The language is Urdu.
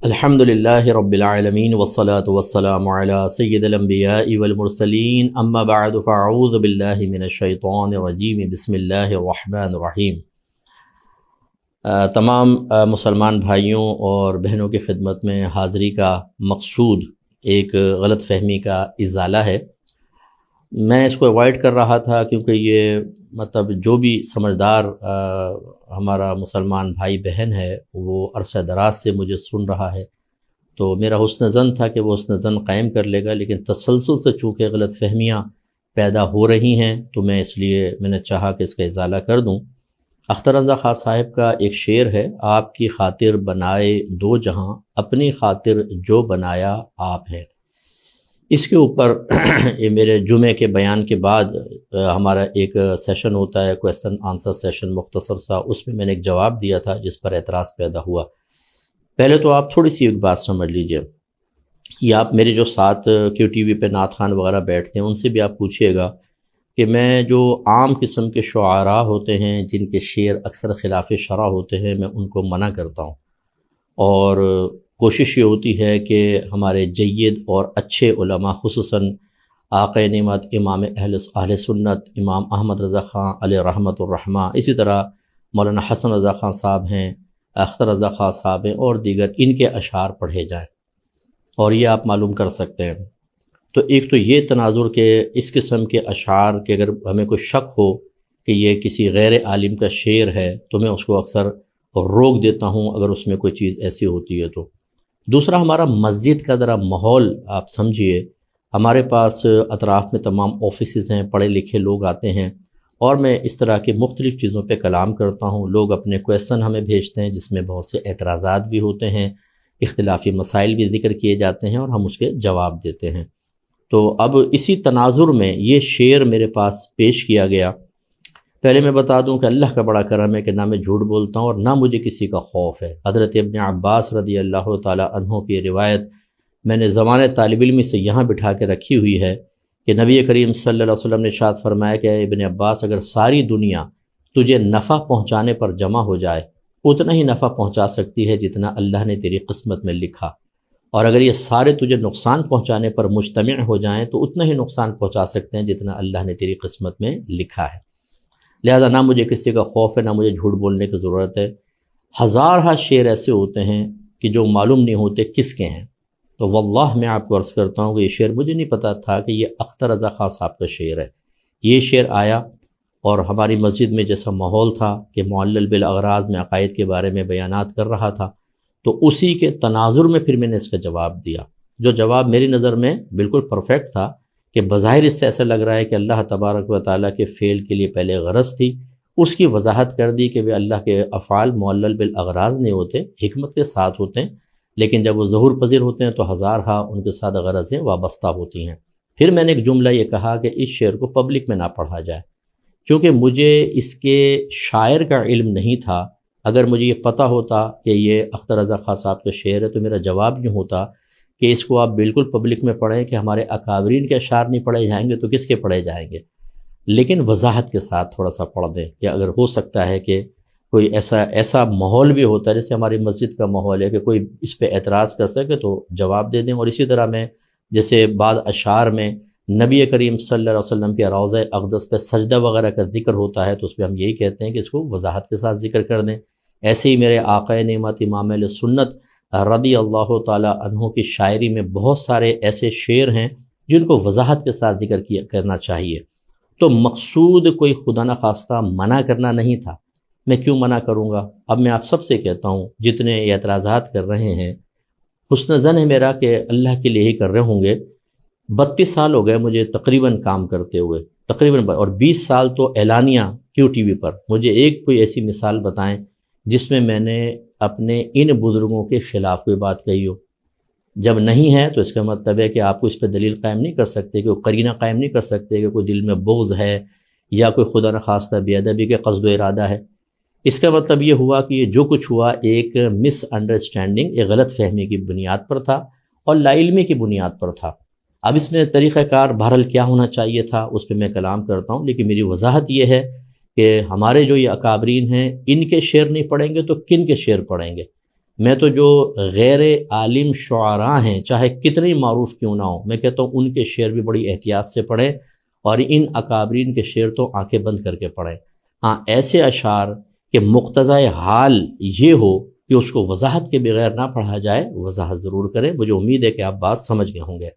الحمدللہ رب العالمین والصلاة والسلام علی سید الانبیاء والمرسلین اما بعد فاعوذ باللہ من الشیطان الرجیم بسم اللہ الرحمن الرحیم۔ تمام مسلمان بھائیوں اور بہنوں کی خدمت میں حاضری کا مقصود ایک غلط فہمی کا ازالہ ہے۔ میں اس کو اوائڈ کر رہا تھا کیونکہ یہ جو بھی سمجھدار ہمارا مسلمان بھائی بہن ہے وہ عرصہ دراز سے مجھے سن رہا ہے، تو میرا حسن ظن تھا کہ وہ حسن ظن قائم کر لے گا، لیکن تسلسل سے چونکہ غلط فہمیاں پیدا ہو رہی ہیں تو میں نے چاہا کہ اس کا ازالہ کر دوں۔ اختر رضا خان صاحب کا ایک شعر ہے، آپ کی خاطر بنائے دو جہاں، اپنی خاطر جو بنایا آپ ہے۔ اس کے اوپر یہ میرے جمعے کے بیان کے بعد ہمارا ایک سیشن ہوتا ہے، کویسچن آنسر سیشن مختصر سا، اس میں نے ایک جواب دیا تھا جس پر اعتراض پیدا ہوا۔ پہلے تو آپ تھوڑی سی ایک بات سمجھ لیجئے، یہ آپ میرے جو ساتھ کیو ٹی وی پہ نعت خوان وغیرہ بیٹھتے ہیں ان سے بھی آپ پوچھیے گا کہ میں جو عام قسم کے شعراء ہوتے ہیں جن کے شعر اکثر خلاف شرع ہوتے ہیں میں ان کو منع کرتا ہوں، اور کوشش یہ ہوتی ہے کہ ہمارے جید اور اچھے علماء خصوصاً آقا نعمت امام اہل سنت امام احمد رضا خان علیہ رحمۃ الرحمہ، اسی طرح مولانا حسن رضا خان صاحب ہیں، اختر رضا خان صاحب ہیں اور دیگر، ان کے اشعار پڑھے جائیں، اور یہ آپ معلوم کر سکتے ہیں۔ تو ایک تو یہ تناظر کہ اس قسم کے اشعار کہ اگر ہمیں کوئی شک ہو کہ یہ کسی غیر عالم کا شعر ہے تو میں اس کو اکثر روک دیتا ہوں اگر اس میں کوئی چیز ایسی ہوتی ہے تو۔ دوسرا، ہمارا مسجد کا ذرا ماحول آپ سمجھیے، ہمارے پاس اطراف میں تمام آفیسز ہیں، پڑھے لکھے لوگ آتے ہیں، اور میں اس طرح کی مختلف چیزوں پہ کلام کرتا ہوں، لوگ اپنے کویسچن ہمیں بھیجتے ہیں جس میں بہت سے اعتراضات بھی ہوتے ہیں، اختلافی مسائل بھی ذکر کیے جاتے ہیں اور ہم اس کے جواب دیتے ہیں۔ تو اب اسی تناظر میں یہ شعر میرے پاس پیش کیا گیا۔ پہلے میں بتا دوں کہ اللہ کا بڑا کرم ہے کہ نہ میں جھوٹ بولتا ہوں اور نہ مجھے کسی کا خوف ہے۔ حضرت ابن عباس رضی اللہ تعالی عنہ کی روایت میں نے زمانے طالب علمی سے یہاں بٹھا کے رکھی ہوئی ہے کہ نبی کریم صلی اللہ علیہ وسلم نے ارشاد فرمایا کہ اے ابن عباس، اگر ساری دنیا تجھے نفع پہنچانے پر جمع ہو جائے اتنا ہی نفع پہنچا سکتی ہے جتنا اللہ نے تیری قسمت میں لکھا، اور اگر یہ سارے تجھے نقصان پہنچانے پر مجتمع ہو جائیں تو اتنا ہی نقصان پہنچا سکتے ہیں جتنا اللہ نے تیری قسمت میں لکھا ہے۔ لہذا نہ مجھے کسی کا خوف ہے، نہ مجھے جھوٹ بولنے کی ضرورت ہے۔ ہزارہ شعر ایسے ہوتے ہیں کہ جو معلوم نہیں ہوتے کس کے ہیں، تو واللہ میں آپ کو عرض کرتا ہوں کہ یہ شعر مجھے نہیں پتا تھا کہ یہ اختر رضا خان صاحب کا شعر ہے۔ یہ شعر آیا اور ہماری مسجد میں جیسا ماحول تھا کہ معلل بالاغراض میں عقائد کے بارے میں بیانات کر رہا تھا، تو اسی کے تناظر میں پھر میں نے اس کا جواب دیا، جو جواب میری نظر میں بالکل پرفیکٹ تھا کہ بظاہر اس سے ایسا لگ رہا ہے کہ اللہ تبارک و تعالیٰ کے فعل کے لیے پہلے غرض تھی، اس کی وضاحت کر دی کہ وہ اللہ کے افعال معلل بالاغراض نہیں ہوتے، حکمت کے ساتھ ہوتے ہیں، لیکن جب وہ ظہور پذیر ہوتے ہیں تو ہزارہ ان کے ساتھ غرضیں وابستہ ہوتی ہیں۔ پھر میں نے ایک جملہ یہ کہا کہ اس شعر کو پبلک میں نہ پڑھا جائے، چونکہ مجھے اس کے شاعر کا علم نہیں تھا۔ اگر مجھے یہ پتہ ہوتا کہ یہ اختر رضا خان صاحب کا شعر ہے تو میرا جواب یوں ہوتا کہ اس کو آپ بالکل پبلک میں پڑھیں کہ ہمارے اکابرین کے اشعار نہیں پڑھے جائیں گے تو کس کے پڑھے جائیں گے، لیکن وضاحت کے ساتھ تھوڑا سا پڑھ دیں کہ اگر ہو سکتا ہے کہ کوئی ایسا ماحول بھی ہوتا ہے جیسے ہماری مسجد کا ماحول ہے کہ کوئی اس پہ اعتراض کر سکے تو جواب دے دیں۔ اور اسی طرح میں جیسے بعض اشعار میں نبی کریم صلی اللہ علیہ وسلم کے روضہ اقدس پہ سجدہ وغیرہ کا ذکر ہوتا ہے تو اس پہ ہم یہی کہتے ہیں کہ اس کو وضاحت کے ساتھ ذکر کر دیں۔ ایسے ہی میرے آقا نعمت امام اہل سنت رضی اللہ تعالی عنہ کی شاعری میں بہت سارے ایسے شعر ہیں جن کو وضاحت کے ساتھ ذکر کرنا چاہیے۔ تو مقصود کوئی خدا نخواستہ منع کرنا نہیں تھا، میں کیوں منع کروں گا؟ اب میں آپ سب سے کہتا ہوں جتنے اعتراضات کر رہے ہیں، حسن ظن ہے میرا کہ اللہ کے لیے ہی کر رہے ہوں گے۔ 32 سال ہو گئے مجھے تقریباً کام کرتے ہوئے، تقریباً، اور 20 سال تو اعلانیہ کیو ٹی وی پر۔ مجھے ایک کوئی ایسی مثال بتائیں جس میں نے اپنے ان بزرگوں کے خلاف کوئی بات کہی ہو۔ جب نہیں ہے تو اس کا مطلب ہے کہ آپ کو اس پہ دلیل قائم نہیں کر سکتے، کہ قرینہ قائم نہیں کر سکتے کہ کوئی دل میں بغض ہے یا کوئی خدا نخواستہ بے ادبی کے قصد و ارادہ ہے۔ اس کا مطلب یہ ہوا کہ یہ جو کچھ ہوا ایک مس انڈرسٹینڈنگ، ایک غلط فہمی کی بنیاد پر تھا اور لا علمی کی بنیاد پر تھا۔ اب اس میں طریقہ کار بہرحال کیا ہونا چاہیے تھا اس پہ میں کلام کرتا ہوں، لیکن میری وضاحت یہ ہے کہ ہمارے جو یہ اکابرین ہیں ان کے شعر نہیں پڑھیں گے تو کن کے شعر پڑھیں گے؟ میں تو جو غیر عالم شعراء ہیں چاہے کتنے معروف کیوں نہ ہوں، میں کہتا ہوں ان کے شعر بھی بڑی احتیاط سے پڑھیں، اور ان اکابرین کے شعر تو آنکھیں بند کر کے پڑھیں۔ ہاں ایسے اشعار کہ مقتضۂ حال یہ ہو کہ اس کو وضاحت کے بغیر نہ پڑھا جائے، وضاحت ضرور کریں۔ مجھے امید ہے کہ آپ بات سمجھ گئے ہوں گے۔